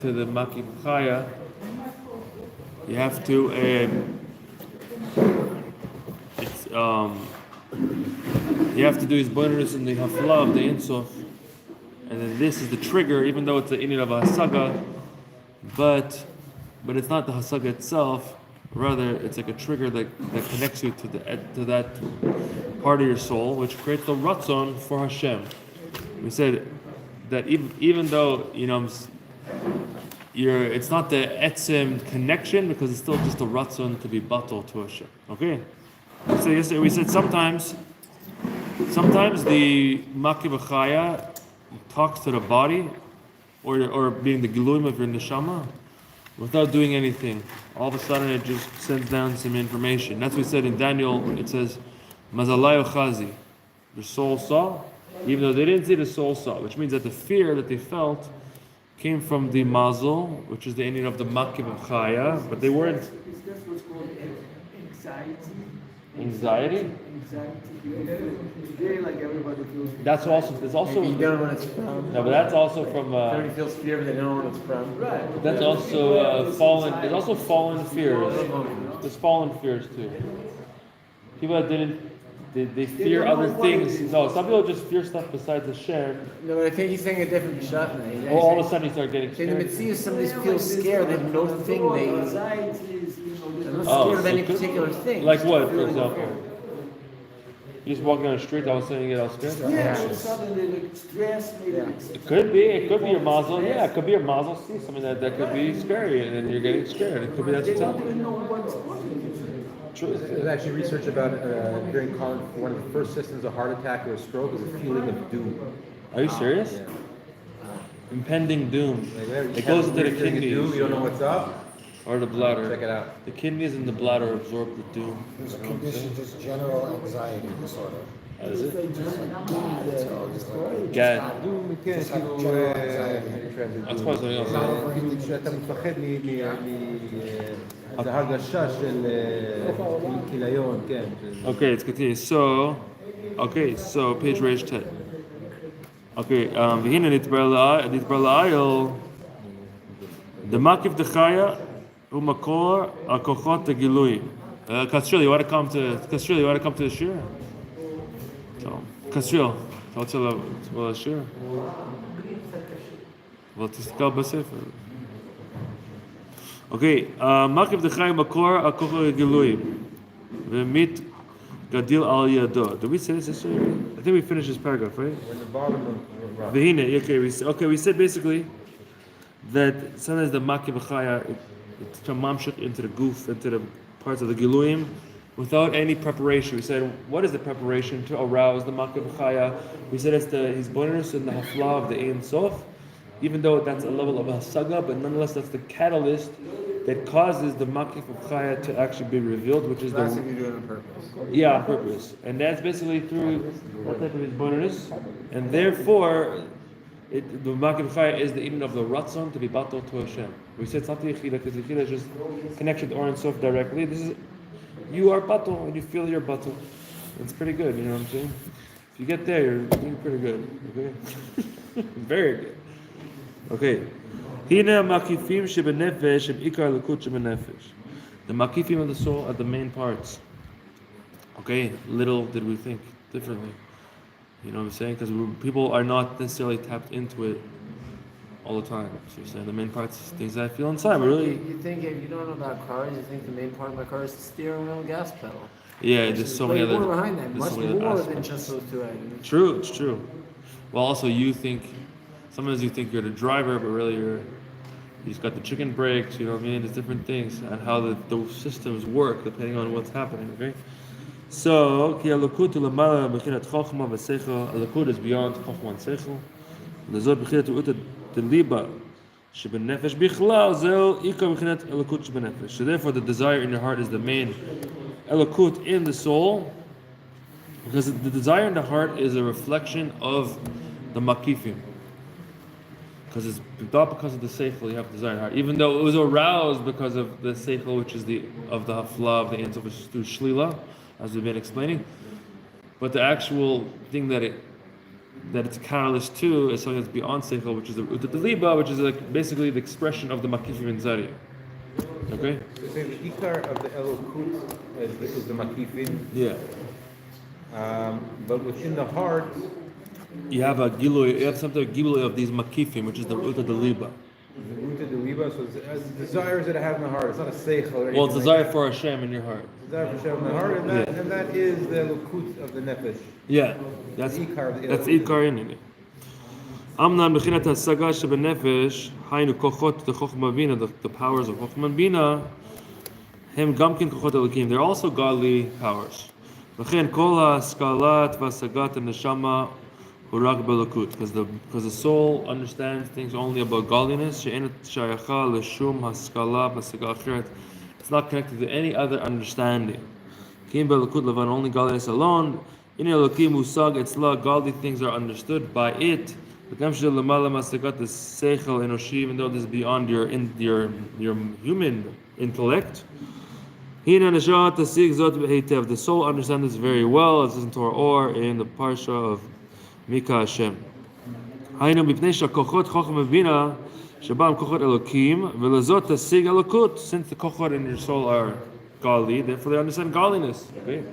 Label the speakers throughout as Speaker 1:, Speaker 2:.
Speaker 1: to the Maki B'chaya, you have to you have to do his bonus in the hafla of the Insof, and then this is the trigger, even though it's the inyan of a hasaga, but it's not the hasaga itself. Rather, it's like a trigger that connects you to that part of your soul, which creates the ratzon for Hashem. We said that even though it's not the etzem connection, because it's still just a ratzon to be batal to Hashem. Okay. So yesterday we said sometimes the Maki B'chaya talks to the body, or being the giluim of your neshama, without doing anything. All of a sudden it just sends down some information. That's what we said in Daniel. It says, Mazalayo Chazi. The soul saw, even though they didn't see, the soul saw, which means that the fear that they felt came from the mazel, which is the ending of the Maki B'chaya, but they weren't.
Speaker 2: Is that what's called anxiety?
Speaker 1: Anxiety?
Speaker 2: Feeling like everybody feels.
Speaker 1: That's also. There's also.
Speaker 3: Maybe you don't know what it's from.
Speaker 1: No, but that's also from.
Speaker 3: Everybody feels fear, but they don't know what it's from.
Speaker 2: Right.
Speaker 1: That's also fallen. There's also fallen fears. There's fallen fears too. People that didn't. They fear other things. No, some people just fear stuff besides Hashem.
Speaker 3: No, but I think he's saying a different shot now.
Speaker 1: Or all of a sudden you start getting
Speaker 3: In
Speaker 1: scared.
Speaker 3: the Mitzvah, somebody feels scared. They have no thing.
Speaker 2: Anxiety is,
Speaker 3: They're not
Speaker 1: Oh,
Speaker 3: scared of
Speaker 1: so
Speaker 3: any
Speaker 1: could-
Speaker 3: particular thing.
Speaker 1: Like what, for example? You just walking down the street, all of a sudden you get all scared?
Speaker 2: Yeah, so suddenly like stress, maybe.
Speaker 1: It could be your mazel. Yeah, it could be your mazel. See something that could be scary, and then you're getting scared. It could be that's
Speaker 2: They
Speaker 1: what's
Speaker 2: don't
Speaker 1: happening.
Speaker 2: even know what's happening.
Speaker 1: True.
Speaker 4: There's actually research about during college, one of the first symptoms of heart attack or a stroke is a feeling of doom.
Speaker 1: Are you serious?
Speaker 4: Yeah.
Speaker 1: Impending doom.
Speaker 4: Like, whenever you
Speaker 1: It
Speaker 4: have
Speaker 1: goes
Speaker 4: a
Speaker 1: into the
Speaker 4: weird feeling of
Speaker 1: kidneys.
Speaker 4: doom, you don't know what's up.
Speaker 1: Or the bladder.
Speaker 4: Check it out.
Speaker 1: The kidneys and the bladder absorb the doom.
Speaker 5: There's a condition, just general anxiety disorder.
Speaker 1: How is it?
Speaker 5: So just like
Speaker 1: Gad.
Speaker 4: doom, כן,
Speaker 5: Just have
Speaker 4: כאילו,
Speaker 5: general anxiety.
Speaker 1: That's probably something else.
Speaker 4: כאילו כשאתה מפחד זה הרגשה של כיליון, כן.
Speaker 1: Okay, let's continue. So page Resh 10. Okay, והנה נתבר לעיל, דמקיף דחיה הוא מקור הכוחות הגילוי. Kasriel, you want to come to the shir? Kasriel, אתה רוצה לבוא לשיר? אבל תסתכל בספר. Okay, מקיף דחיה מקור הכוחות הגילוי. ומית גדיל על ידו. Did we say this yesterday? I think we finished this paragraph, right?
Speaker 4: We're in the bottom of
Speaker 1: Vehine, okay, we said basically that sometimes the Maki B'chaya, it's mamshik into the goof, into the parts of the Giluyim, without any preparation. We said, what is the preparation to arouse the Maki B'chaya? We said it's his bonus in the hafla of the Ein Sof, even though that's a level of hasaga, but nonetheless that's the catalyst that causes the Maki B'chaya to actually be revealed, which is
Speaker 3: That's
Speaker 1: the...
Speaker 3: if you do it on purpose.
Speaker 1: Yeah, on purpose. And that's basically through that type of his bonus. And therefore, the Maki B'chaya is the inyan of the Ratzon to be batal to Hashem. We said it's not the Yechida, because the Yechida is just connection to Or Sof directly. This is, you are batal, and you feel you're batal. It's pretty good, you know what I'm saying? If you get there, you're doing pretty good, okay? Very good. Okay. Hina makifim shebenefesh and ikar lekut shebenefesh. The makifim of the soul are the main parts. Okay, little did we think differently. You know what I'm saying? Because people are not necessarily tapped into it all the time. So you're saying the main parts, things that I feel inside, but really,
Speaker 3: You think if you don't know about cars, you think the main part of my car is the steering wheel and gas pedal.
Speaker 1: yeah, there's so many
Speaker 3: Way
Speaker 1: other.
Speaker 3: more behind that,
Speaker 1: there's
Speaker 3: much
Speaker 1: so many other
Speaker 3: more than
Speaker 1: aspects.
Speaker 3: just those two items.
Speaker 1: True, it's true. Well, also you think sometimes you think you're the driver, but really you've got the chicken brakes. You know what I mean? There's different things and how the systems work depending on what's happening. Okay. So, ki alukut u'lamala b'chinat chokhmah v'seichel. Alukut is beyond chokhmah and seichel. L'zot b'chinat u'utat deliba shebenefesh bichlal zeu ikar b'chinat alukut shebenefesh. So therefore, the desire in your heart is the main alukut in the soul, because the desire in the heart is a reflection of the makifim. Because it's not because of the seichel you have desire in the heart, even though it was aroused because of the seichel, which is the hafla of the Ein Sof, which is through shlila, as we've been explaining. But the actual thing that it that it's catalyst to is something that's beyond seichel, which is the uta deliba, which is like basically the expression of the makifim in Zariya. Okay?
Speaker 4: So say the ikar of the elokut is the makifin,
Speaker 1: Yeah.
Speaker 4: but within the heart,
Speaker 1: You have something gilui of these makifim, which is the uta deliba.
Speaker 4: the root of the liba, so it's desires that I have in the heart. It's not a seichel or anything.
Speaker 1: Well, it's
Speaker 4: like
Speaker 1: desire
Speaker 4: that.
Speaker 1: for Hashem in your heart.
Speaker 4: Desire for Hashem in the heart, and that is the elokut of the nefesh.
Speaker 1: Yeah, that's ikar in it. Amnan b'chinat hasaga shebenefesh haynu kochot the chochma bina, the powers of chochma bina. Hem gamkin kochot elokim. They're also godly powers. V'chen kol haskalat v'asagat neshama hurak belokut, because the soul understands things only about godliness. She'enat shayacha l'shum haskala v'asaga acheret. It's not connected to any other understanding. Kim belokut levan, only godliness alone. In elokim usag etzla, godly things are understood by it. Even though this is beyond your human intellect, the soul understands this very well, as in Torah or in the parsha of Mika Hashem. Since the kochot in your soul are godly, therefore they understand godliness. Okay?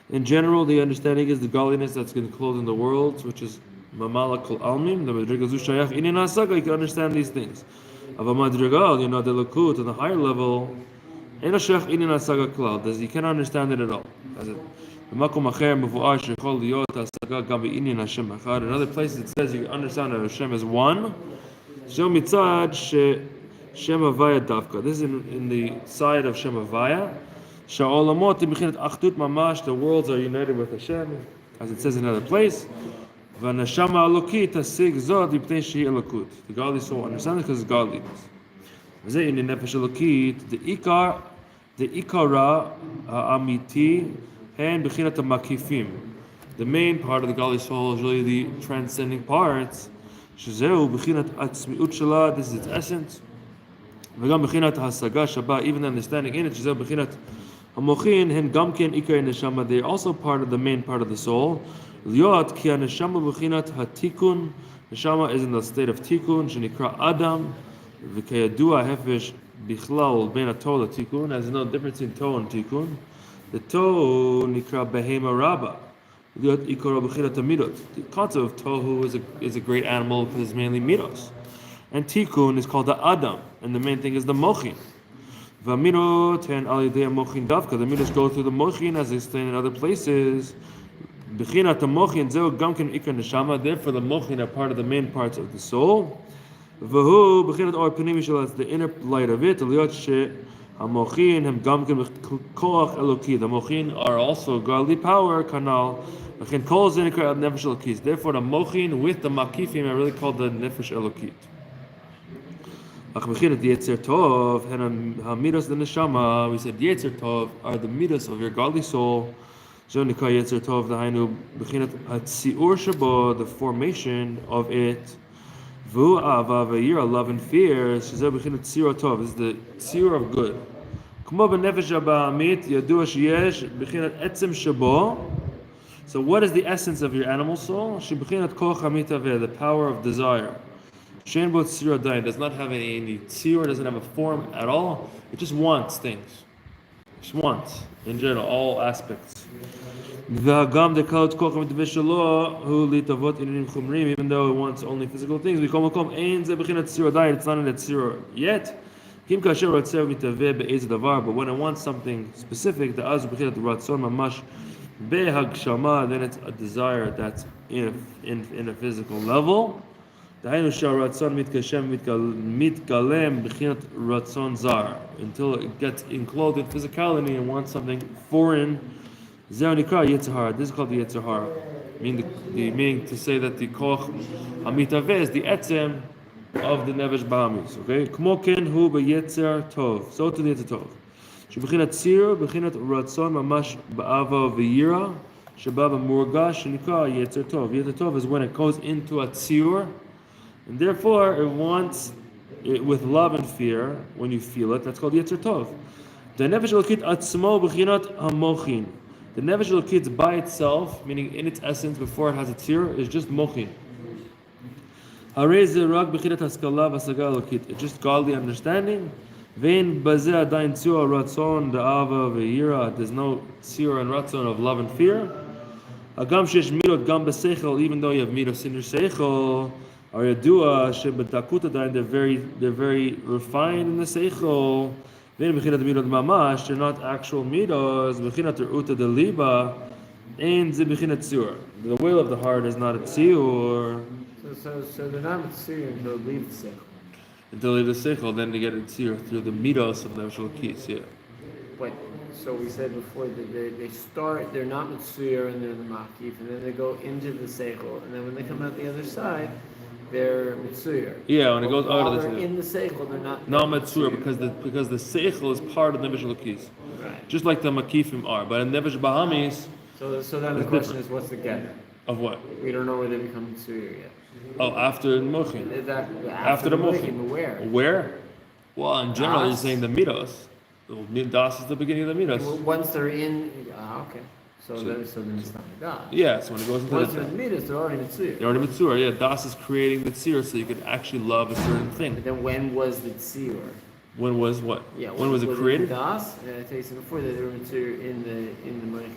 Speaker 1: In general, the understanding is the godliness that's enclosed in the world, which is mamala kol almim. The madriga zu shayach inin hasaga. You can understand these things. Ava madriga, the lakut, on the higher level, ena shayach inin hasaga klal. You cannot understand it at all. Another place it says you can understand that Hashem is one. Shem mitzad Shem Havaya Davka. This is in the side of Shem Havaya. Sha'olamot b'chinat achdut mamash. The worlds are united with Hashem, as it says in another place. V'neshama alokit tasig zod yipnei shehi elokut. The godly soul understands because it's godliness. V'zeh in the nefesh elokit the ikara amiti and b'chinat makifim. The main part of the godly soul is really the transcending parts. Shezeu b'chinat atzmiut shela. This is its essence. Even the understanding in it, they're also part of the main part of the soul. Neshama is in the state of tikkun, shenikra Adam, v'kayadua hefesh bichlal ben atol tikkun. There's no difference in toe and tikkun. The toe nikra behema rabba. The concept of tohu is a great animal because it's mainly midos. And tikkun is called the Adam, and the main thing is the mochin. V'amirot and alidei mochin davka. The midos go through the mochin, as explained in other places. B'chinat mochin zeu gamken ikar neshama. Therefore, the mochin are part of the main parts of the soul. V'hu b'chinat or panimi shel, that's the inner light of it. Liot she hamochin hem gamken koach eloki. The mochin are also godly power kanal. B'chin kol zenikar nefesh elokis. Therefore, the mochin with the makifim are really called the nefesh elokit. We said Yetzer Tov are the midas of your godly soul. Yetzer Tov, the formation of it. Love and fear. This is the tzir of good. So what is the essence of your animal soul? The power of desire. Shein bo tzira dayin, does not have any tzira, doesn't have a form at all. It just wants things. Just wants, in general, all aspects. Even though it wants only physical things, it's not in the tzira yet. But when it wants something specific, then it's a desire that's in a physical level. Until it gets enclosed in physicality and wants something foreign. This is called the Yetzer Hara. Meaning to say that the koch hamitaveh is the etzem of the Nefesh Bahamis. Okay? Kmo ken hu b'Yetzer Tov. So to the Yetzer Tov. Shebechinat tzir, bechinat ratzon mamash ba'ava v'yira, sheba b'murgash shenikra Yetzer Tov. Yetzer Tov is when it goes into a tzir, and therefore it wants it with love and fear. When you feel it, that's called Yetzer Tov. The nefesh elokit atzmo b'chinat hamochin. The nefesh elokit by itself, meaning in its essence, before it has a tzir, is just mochin. Harei ze rak b'chinat haskala v'asaga elokit. It's just godly understanding. Vein bazeh adayin tzur ratzon da'ava v'yira. There's no tzur and ratzon of love and fear. Agam shesh midot gam b'seichel, even though you have midos in your seichel. Or yadua shebedakut adayin, they're very refined in the seichel. Then b'chinat midot mamash, they're not actual midos. B'chinat teruta deliba, and ze b'chinat tzur. The will of the heart is not a tzur.
Speaker 3: So they're not Mitzvah until they leave the seichel.
Speaker 1: Until they leave the seichel, then they get a tzur through the midos of the nefesh elokis. Yeah.
Speaker 3: But so we said before that they start, they're not Mitzvah and they're the Makif, and then they go into the seichel, and then when they come out the other side, they're Mitzvah.
Speaker 1: Yeah, when it goes out of the
Speaker 3: they're in the seichel, they're not.
Speaker 1: No Metzur, because the seichel is part of the nefesh elokis,
Speaker 3: Right.
Speaker 1: just like the makifim are. But in nefesh bahamis,
Speaker 3: So then the
Speaker 1: It's
Speaker 3: question
Speaker 1: different.
Speaker 3: is, what's the get?
Speaker 1: of what?
Speaker 3: We don't know where they become Mitzvah yet.
Speaker 1: Oh, after mochin.
Speaker 3: Is that
Speaker 1: After the mochin.
Speaker 3: Where?
Speaker 1: Where? Well, in general, you're
Speaker 3: Das.
Speaker 1: saying the midos. Das is the beginning of the midos.
Speaker 3: Once they're in, okay. So
Speaker 1: So-
Speaker 3: then it's not God.
Speaker 1: Yeah, so when it goes into
Speaker 3: Once
Speaker 1: the
Speaker 3: they're in the Midas, they're already Mitzvah.
Speaker 1: you're already Metzur. Yeah, das is creating the tzir, so you can actually love a certain thing.
Speaker 3: But then when was the Tzir?
Speaker 1: When was what?
Speaker 3: Yeah,
Speaker 1: When was it created?
Speaker 3: Das? I tell you so before that they were Mitzvah in the Moich.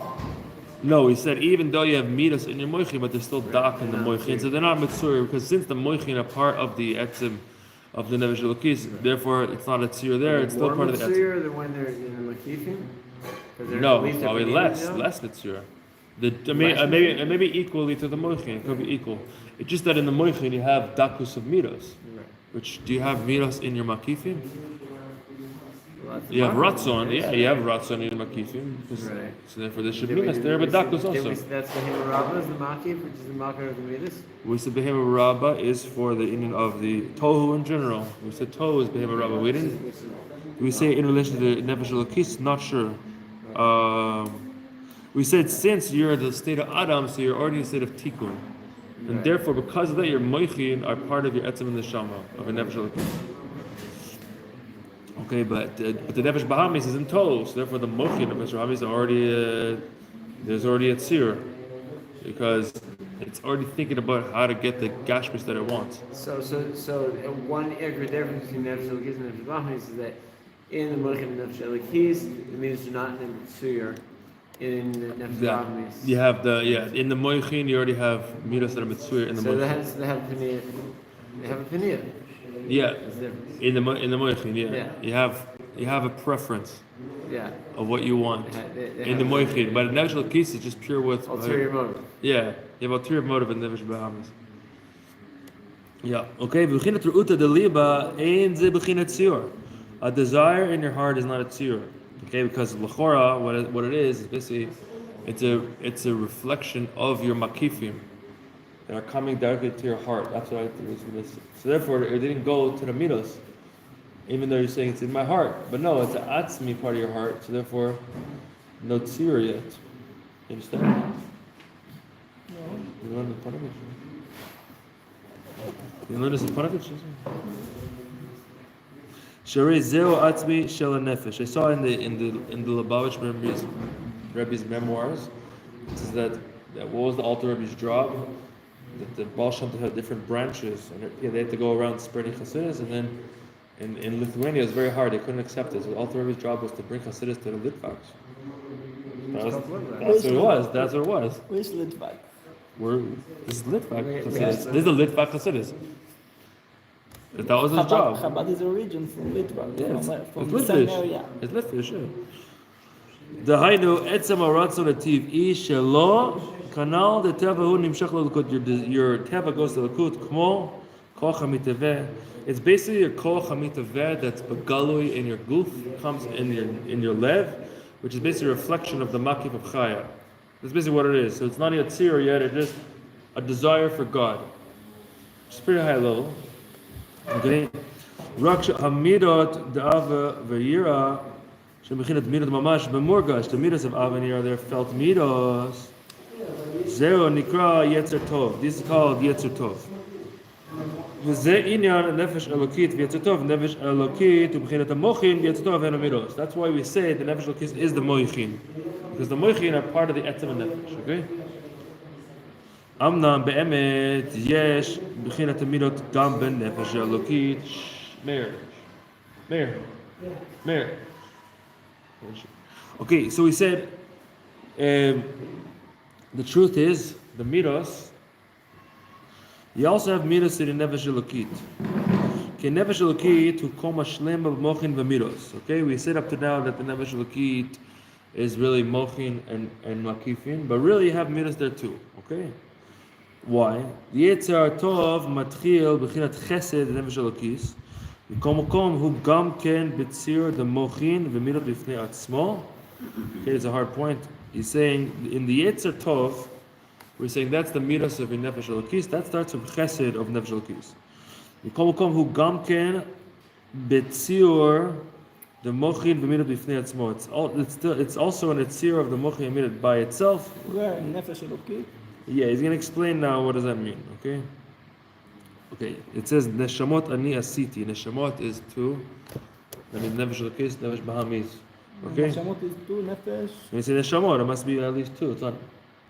Speaker 1: No, he said even though you have midas in your moichin, but there's still dak in the moichin, so they're not mitzur because since the moichin are part of the etzim of the nefesh elokis, therefore it's not a tzir there. It's still part of the etzim.
Speaker 3: Mitzvah than when they're in the Makifim?
Speaker 1: No, probably less mitzur. Maybe equally to the moichin. It could be equal. It's just that in the moichin you have dakus of midas.
Speaker 3: Right.
Speaker 1: Which do you have midas in your makifim?
Speaker 3: Well, that's
Speaker 1: You have
Speaker 3: fine.
Speaker 1: ratzon. Yeah, you have ratzon in your makifim.
Speaker 3: Right.
Speaker 1: So therefore there should be
Speaker 3: Did we-
Speaker 1: midas there, but
Speaker 3: did we
Speaker 1: dakus
Speaker 3: say- did we
Speaker 1: also.
Speaker 3: say that's the Himarabba is the Makif, which is the Makar of the Midas?
Speaker 1: We said Behema Rabba is for the Indian of the Tohu in general. We said Tohu is Behema Rabba. We didn't.
Speaker 3: Which is-
Speaker 1: We say in relation to the Nefesh Elokis, not sure. We said since you're in the state of Adam, so you're already in the state of Tikkun. And
Speaker 3: Right.
Speaker 1: therefore, because of that, your Moichin are part of your Etzem and the Shama of a Nefesh Elokis. Okay, but the Nefesh Bahamis is in Tohu, so therefore the Moichin of Nefesh Bahamis are already, there's already a Tzir. Because it's already thinking about how to get the Gashmis that it wants.
Speaker 3: So one extra difference between Nefesh Elokis and Nefesh Bahamis is that in the Moich and Nefesh Elokis, the Midas are not in Mitzvah. In the Nefesh
Speaker 1: Yeah,
Speaker 3: Bahamis.
Speaker 1: you have in the Moichin you already have midas that are mitzvah in the
Speaker 3: So
Speaker 1: Moichin.
Speaker 3: they have a Peniah. They have a Peniah.
Speaker 1: Yeah,
Speaker 3: That's different.
Speaker 1: in the Moichin,
Speaker 3: Yeah.
Speaker 1: you have a preference
Speaker 3: Yeah.
Speaker 1: of what you want
Speaker 3: They
Speaker 1: in the
Speaker 3: have
Speaker 1: Moichin, but in Nefesh Elokis is just pure with
Speaker 3: ulterior motive.
Speaker 1: Yeah, you have ulterior motive in Nefesh Bahamis. Yeah, okay. B'chinat ru'uta deliba ein ze b'chinat tzur. A desire in your heart is not a tzur. Okay, because l'chora, what it is basically it's a reflection of your makifim that are coming directly to your heart. That's what I think is for this. So therefore, it didn't go to the midos, even though you're saying it's in my heart. But no, it's an atzmi part of your heart. So therefore, no tzur yet. You understand? No. You learn the Panovich. You learn this in Panovich. Sharei zero atzmi shel nefesh. I saw in the Lubavitch Rebbe's memoirs. It says that what was the Alter Rebbe's job? That the Baal Shem Tov had different branches, and they had to go around spreading Chassidus. And then in Lithuania, it was very hard; they couldn't accept it. So the Alter Rebbe's job was to bring Chassidus to the Litvaks. That's what it was. That's what it was.
Speaker 2: Where's Litvak?
Speaker 1: This is Litvak Chassidus. This is the Litvak Chassidus. That was his job.
Speaker 2: Chabad is a region from Litvak.
Speaker 1: Yeah,
Speaker 2: from
Speaker 1: it's
Speaker 2: the same
Speaker 1: Litvish.
Speaker 2: area.
Speaker 1: It's Litvish, yeah. Dahainu etzem haratzon hativ'i shelo kanal the teva hu nimshach lelukut. Your teva goes to lekut kmo kol chamitaveh. It's basically your kol chamitaveh that's begalui in your goof, comes in your lev, which is basically a reflection of the makif of chaya. That's basically what it is. So it's not a tzir yet. It's just a desire for God. It's pretty high level. Okay. Rak hamidot da'ava v'yira shemechinat midot mamash b'murgash. The midos of Av and Yira, they're felt midos. Zero nikra yetzer tov. This is called yetzer tov. וזה עניין נפש אלוקית ויצא טוב, נפש אלוקית ובחינת המוחין ויצא טוב הן המידות. That's why we say the nefesh elokit is the moichin, because the moichin are part of the etzem nefesh, okay? אמנם באמת יש בחינת המידות גם בנפש אלוקית. מאיר. Okay, so we said the truth is the midos. You also have midos in the nefesh elokit. Okay, nefesh elokit who kol mashlem b'mochin v'midos. Okay, we said up to now that the nefesh elokit is really mochin and makifin, but really you have midos there too. Okay, why? Yetzer tov matchil b'chinat chesed nefesh elokis. Kol makom hu gam ken b'tzir the mochin v'midot b'fnei atzmo. Okay, it's a hard point. He's saying in the Yetzer Tov, we're saying that's the midas of Nefesh Elokis. That starts from Chesed of Nefesh Elokis. Yikol Makom Hu Gamken Betzior the Mochin v'Midot B'Fnei Atzmo. It's also an Etzir of the Mochin and Midot by itself.
Speaker 2: Where in Nefesh Elokit?
Speaker 1: Yeah, he's going to explain now what does that mean. Okay. It says Neshamot Ani Asiti. Neshamot is two. That means Nefesh Elokis, Nefesh Bahamis. Okay.
Speaker 2: Neshamot is two, Nefesh.
Speaker 1: When you say Neshamot, it must be at least two. It's not.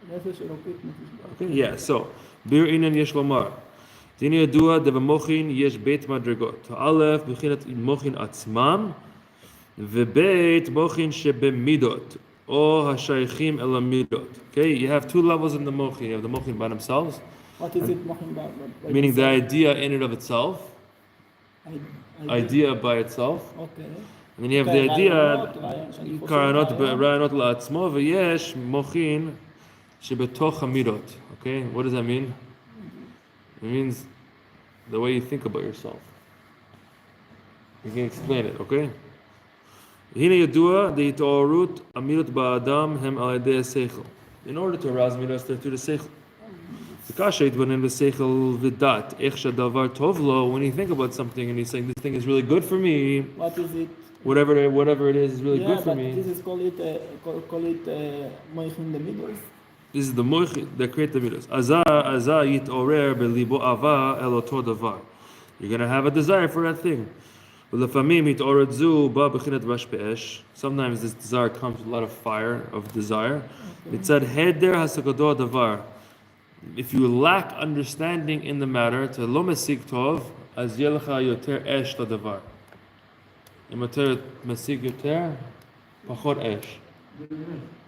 Speaker 2: Nefesh Elokit, Nefesh.
Speaker 1: Okay, yeah, so, Bir Inan Yesh Lomar. Dini Yadua de B'mochin Yesh Beit Madrigot. Aleph, B'chinat Mochin Atzmam, V'beit Mochin Shebemidot, O HaShaychim El Amidot. Okay, you have two levels in the Mochin. You have the Mochin by themselves,
Speaker 2: What is it, Mochin Bar?
Speaker 1: meaning the idea in and of itself, idea by itself.
Speaker 2: Okay.
Speaker 1: And then you have the idea, Karanot Ra'anot La'atzmo, V'yesh Mochin Shebetoch Hamidot. Okay, what does that mean? It means the way you think about yourself. You can explain it, okay? הנה ידוע דהתעוררות המידות באדם הם על ידי השכל. In order to arouse midos, they're through the seichel. וכאשר יתבונן בשכל ודת, איך שהדבר טוב לו, when you think about something and you're saying this thing is really good for me,
Speaker 2: What is it?
Speaker 1: whatever it is really good for me.
Speaker 2: This is call it Mochin the Midos.
Speaker 1: This is the moich that create the midos. Azah yitorer belibo ava el oto davar. You're going to have a desire for that thing. Sometimes this desire comes with a lot of fire, of desire. It said, Heder hasakado davar. If you lack understanding in the matter, to lo mesig tov, az yelcha yoter esh ladavar. Im yoter mesig yoter, pachot esh.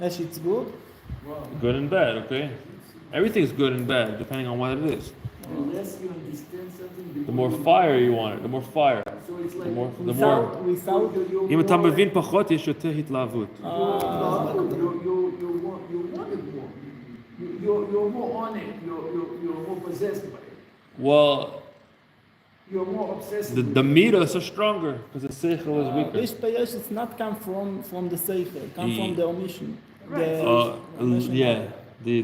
Speaker 2: Ash, it's good.
Speaker 1: Good and bad, okay? Everything's good and bad, depending on what it is.
Speaker 3: The less you understand something,
Speaker 1: The more fire you want it, the more fire.
Speaker 3: so it's like
Speaker 1: The more.
Speaker 2: Without
Speaker 1: אם אתה מבין פחות, יש יותר התלהבות.
Speaker 3: you want it more. You're more on it. You're more possessed by it.
Speaker 1: Well,
Speaker 3: You're more obsessed.
Speaker 1: the midas are stronger because the seichel is weaker.
Speaker 2: This payesh is not come from the Seichel, come from the omission.
Speaker 1: Yeah, the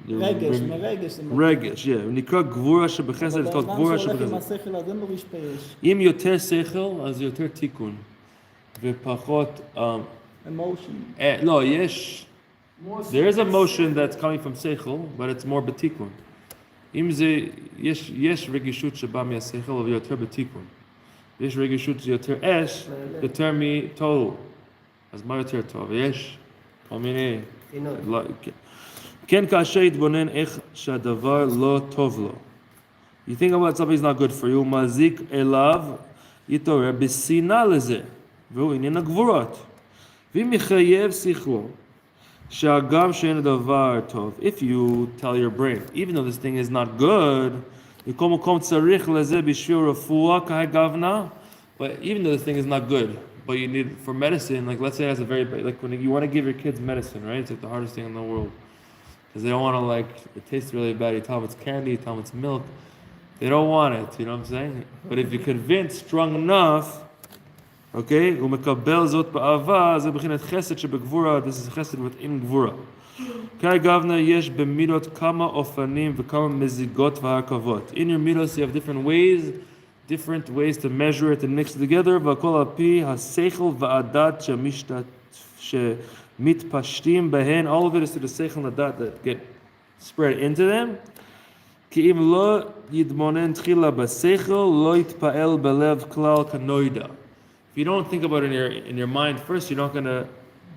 Speaker 2: רגש, מרגש.
Speaker 1: רגש, yeah. נקרא גבורה שבחסד, it's called גבורה
Speaker 2: אבל האדם
Speaker 1: שבחסד.
Speaker 2: שהולך עם השכל הזה מרגיש פייש.
Speaker 1: אם יותר שכל, אז יותר תיקון. ופחות,
Speaker 2: Emotion.
Speaker 1: לא, יש, there is a motion that's coming from seichel, but it's more בתיקון. אם זה, יש רגישות שבא מהשכל, אבל יותר בתיקון. יש רגישות שיותר אש, יותר מתוהו. אז מה יותר טוב? יש כל מיני... כן כאשר יתבונן איך שהדבר לא טוב לו. You think about something's not good for you, מזיק אליו, יתעורר בשנאה לזה, והוא עניין הגבורות. ואם יחייב שכלו, שהגם שאין הדבר טוב, if you tell your brain, even though this thing is not good, מכל מקום צריך לזה בשביל רפואה כהגוונה, but even though this thing is not good, but you need for medicine, like let's say it has a very, like when you want to give your kids medicine, right? It's like the hardest thing in the world. Because they don't want to, like, it tastes really bad. You tell them it's candy, you tell them it's milk. They don't want it, you know what I'm saying? But if you're convinced strong enough, okay, ומקבל זאת באהבה, זה בחינת חסד שבגבורה, this is חסד within גבורה. כהגוונה יש במידות כמה אופנים וכמה מזיגות והרכבות. In your midos you have different ways to measure it and mix it together, והכל על פי השכל והדת שמתפשטים בהן, all of it is to the seichel and the dat that get spread into them, כי אם לא יתבונן תחילה בשכל, לא יתפעל בלב כלל כנוידע. If you don't think about it in your mind first, you're not going to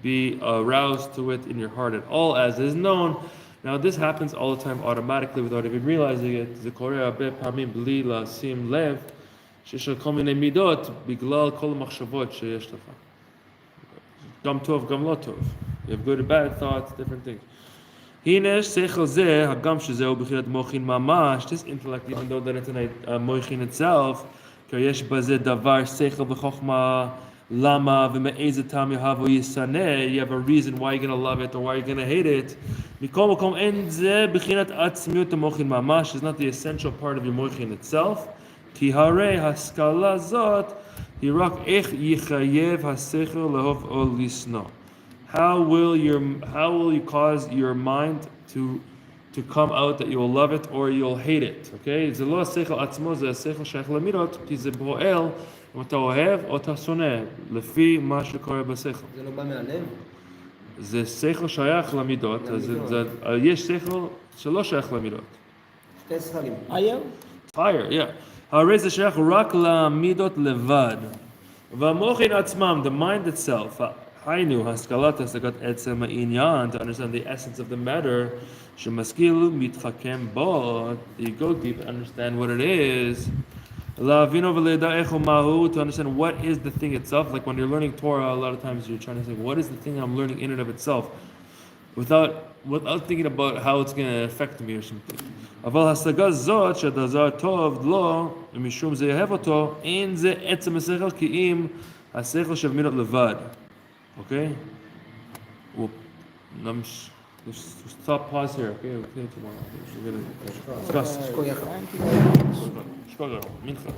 Speaker 1: be aroused to it in your heart at all, as is known. Now, this happens all the time automatically without even realizing it. זה קורה הרבה פעמים בלי לשים לב שיש לך כל מיני מידות בגלל כל המחשבות שיש לך. גם טוב, גם לא טוב. You have good and bad thoughts, different things. הנה שכל זה, הגם שזהו בחינת מוחין ממש, this intellect, even though that it's a מוחין itself, כי יש בזה דבר שכל וחוכמה, למה ומאיזה טעם יאהב או ישנא, you have a reason why you're going to love it or why you're going to hate it. מכל מקום אין זה בחינת עצמיות המוחין ממש, it's not the essential part of your מוחין itself, כי הרי השכלה זאת היא רק איך יחייב השכל לאהוב או לשנוא. How will you cause your mind to come out that you'll love it or you'll hate it? Okay? זה לא השכל עצמו, זה השכל שייך למידות, כי זה פועל אם אתה אוהב או אתה שונא, לפי מה שקורה בשכל.
Speaker 6: זה לא בא מהלב?
Speaker 1: זה שכל שייך למידות, יש שכל שלא שייך למידות.
Speaker 6: שתי שכלים.
Speaker 1: Higher, yeah. הרי זה שייך רק למידות לבד. והמוחין עצמם, the mind itself, היינו, השכלת השגת עצם העניין, to understand the essence of the matter, שמשכיל מתחכם בו, you go deep and understand what it is, להבינו ולדע איך ומהו, to understand what is the thing itself, like when you're learning Torah, a lot of times you're trying to say, what is the thing I'm learning in and of itself, without thinking about how it's going to affect me or something. אבל השגה זאת, שהדבר טוב לו, ומשום זה יאהב אותו, אין זה עצם השכל, כי אם השכל של מידות לבד. Okay? We'll stop, pause here, okay? We'll continue tomorrow. We're going to discuss.
Speaker 6: שכוח.
Speaker 1: Shkoyach. Mincha.